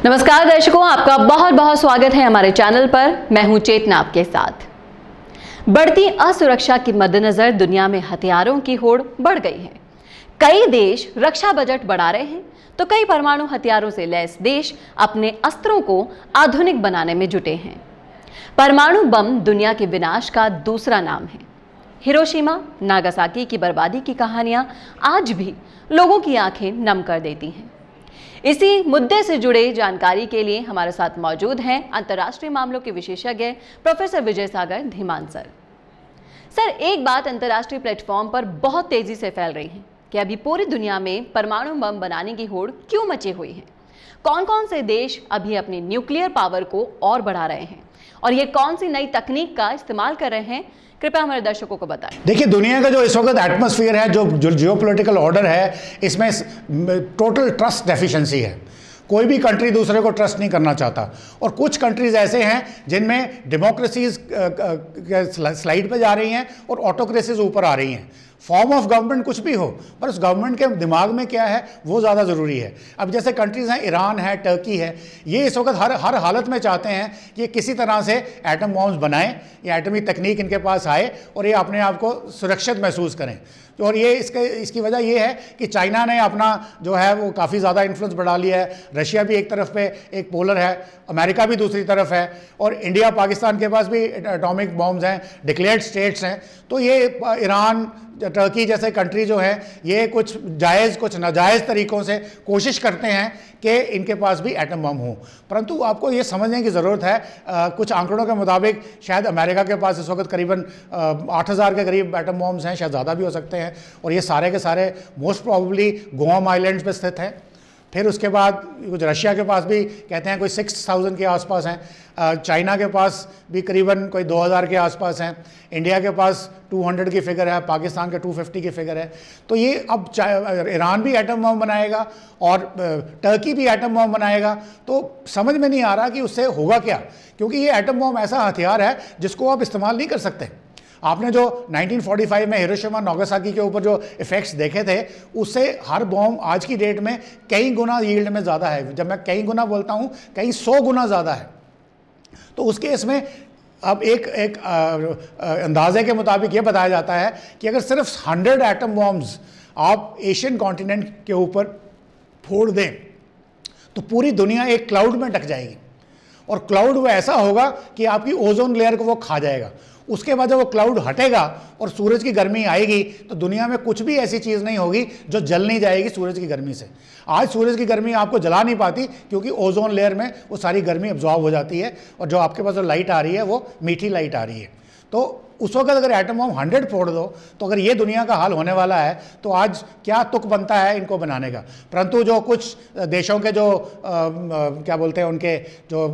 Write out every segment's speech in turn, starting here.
नमस्कार दर्शकों, आपका बहुत बहुत स्वागत है हमारे चैनल पर। मैं हूं चेतना आपके साथ। बढ़ती असुरक्षा के मद्देनजर दुनिया में हथियारों की होड़ बढ़ गई है। कई देश रक्षा बजट बढ़ा रहे हैं तो कई परमाणु हथियारों से लैस देश अपने अस्त्रों को आधुनिक बनाने में जुटे हैं। परमाणु बम दुनिया के विनाश का दूसरा नाम है। हिरोशिमा नागासाकी की बर्बादी की कहानियां आज भी लोगों की आंखें नम कर देती हैं। इसी मुद्दे से जुड़े जानकारी के लिए हमारे साथ मौजूद हैं अंतर्राष्ट्रीय मामलों के विशेषज्ञ प्रोफेसर विजय सागर धीमान सर। एक बात अंतर्राष्ट्रीय प्लेटफॉर्म पर बहुत तेजी से फैल रही है कि अभी पूरी दुनिया में परमाणु बम बनाने की होड़ क्यों मची हुई है। कौन कौन से देश अभी अपनी न्यूक्लियर पावर को और बढ़ा रहे हैं और ये कौन सी नई तकनीक का इस्तेमाल कर रहे हैं, कृपया हमारे दर्शकों को बताएं। देखिए, दुनिया का जो इस वक्त एटमॉस्फेयर है, जो जियोपॉलिटिकल ऑर्डर है, इसमें टोटल ट्रस्ट डेफिशिएंसी है। कोई भी कंट्री दूसरे को ट्रस्ट नहीं करना चाहता और कुछ कंट्रीज ऐसे हैं जिनमें डेमोक्रेसीज स्लाइड पे जा रही हैं और ऑटोक्रेसीज ऊपर आ रही हैं। फॉर्म ऑफ गवर्नमेंट कुछ भी हो, पर उस गवर्नमेंट के दिमाग में क्या है वो ज़्यादा ज़रूरी है। अब जैसे कंट्रीज़ हैं, ईरान है, टर्की है, ये इस वक्त हर हालत में चाहते हैं कि किसी तरह से एटम बॉम्ब्स बनाएं या एटमी तकनीक इनके पास आए और ये अपने आप को सुरक्षित महसूस करें। और ये इसकी वजह ये है कि चाइना ने अपना जो है वो काफ़ी ज़्यादा इन्फ्लुएंस बढ़ा लिया है। रशिया भी एक तरफ पे एक पोलर है, अमेरिका भी दूसरी तरफ है और इंडिया पाकिस्तान के पास भी एटॉमिक बॉम्ब्स हैं, डिक्लेयर्ड स्टेट्स हैं। तो ये ईरान, टर्की जैसे कंट्री जो है ये कुछ जायज़ कुछ नाजायज़ तरीक़ों से कोशिश करते हैं कि इनके पास भी एटम बम हो। परंतु आपको ये समझने की ज़रूरत है, कुछ आंकड़ों के मुताबिक शायद अमेरिका के पास इस वक्त करीबन 8000 के करीब एटम बम्स हैं, शायद ज़्यादा भी हो सकते हैं। और ये सारे के सारे मोस्ट प्रॉबली गुआम आइलैंड्स पे स्थित हैं। फिर उसके बाद कुछ रशिया के पास भी कहते हैं कोई 6000 के आसपास हैं। चाइना के पास भी करीबन कोई 2000 के आसपास हैं। इंडिया के पास 200 की फिगर है, पाकिस्तान के 250 की फिगर है। तो ये अब ईरान भी एटम बम बनाएगा और टर्की भी एटम बम बनाएगा, तो समझ में नहीं आ रहा कि उससे होगा क्या, क्योंकि ये एटम बम ऐसा हथियार है जिसको आप इस्तेमाल नहीं कर सकते। आपने जो 1945 में हिरोशिमा नागासाकी के ऊपर जो इफ़ेक्ट्स देखे थे, उससे हर बॉम्ब आज की डेट में कई गुना यील्ड में ज़्यादा है। जब मैं कई गुना बोलता हूँ, कई 100 गुना ज़्यादा है। तो उस केस में अब एक अंदाजे के मुताबिक ये बताया जाता है कि अगर सिर्फ 100 एटम बॉम्ब्स आप एशियन कॉन्टिनेंट के ऊपर फोड़ दें तो पूरी दुनिया एक क्लाउड में ढक जाएगी और क्लाउड वो ऐसा होगा कि आपकी ओजोन लेयर को वो खा जाएगा। उसके बाद जब वो क्लाउड हटेगा और सूरज की गर्मी आएगी तो दुनिया में कुछ भी ऐसी चीज़ नहीं होगी जो जल नहीं जाएगी सूरज की गर्मी से। आज सूरज की गर्मी आपको जला नहीं पाती क्योंकि ओजोन लेयर में वो सारी गर्मी अब्जॉर्ब हो जाती है और जो आपके पास जो लाइट आ रही है वो मीठी लाइट आ रही है। तो उस वक्त अगर एटम बम 100 फोड़ दो तो अगर ये दुनिया का हाल होने वाला है तो आज क्या तुक बनता है इनको बनाने का। परंतु जो कुछ देशों के जो क्या बोलते हैं उनके जो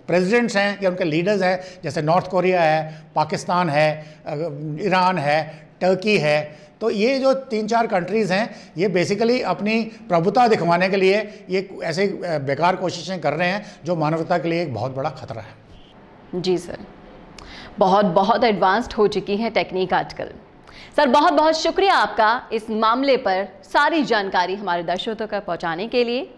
प्रेसिडेंट्स हैं या उनके लीडर्स हैं, जैसे नॉर्थ कोरिया है, पाकिस्तान है, ईरान है, टर्की है, तो ये जो 3-4 कंट्रीज़ हैं ये बेसिकली अपनी प्रभुता दिखवाने के लिए ये ऐसे बेकार कोशिशें कर रहे हैं जो मानवता के लिए एक बहुत बड़ा खतरा है। जी सर, बहुत एडवांस्ड हो चुकी है टेक्निक आजकल। सर बहुत बहुत शुक्रिया आपका इस मामले पर सारी जानकारी हमारे दर्शकों तक पहुंचाने के लिए।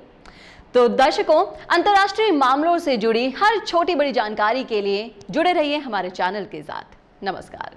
तो दर्शकों, अंतर्राष्ट्रीय मामलों से जुड़ी हर छोटी बड़ी जानकारी के लिए जुड़े रहिए हमारे चैनल के साथ। नमस्कार।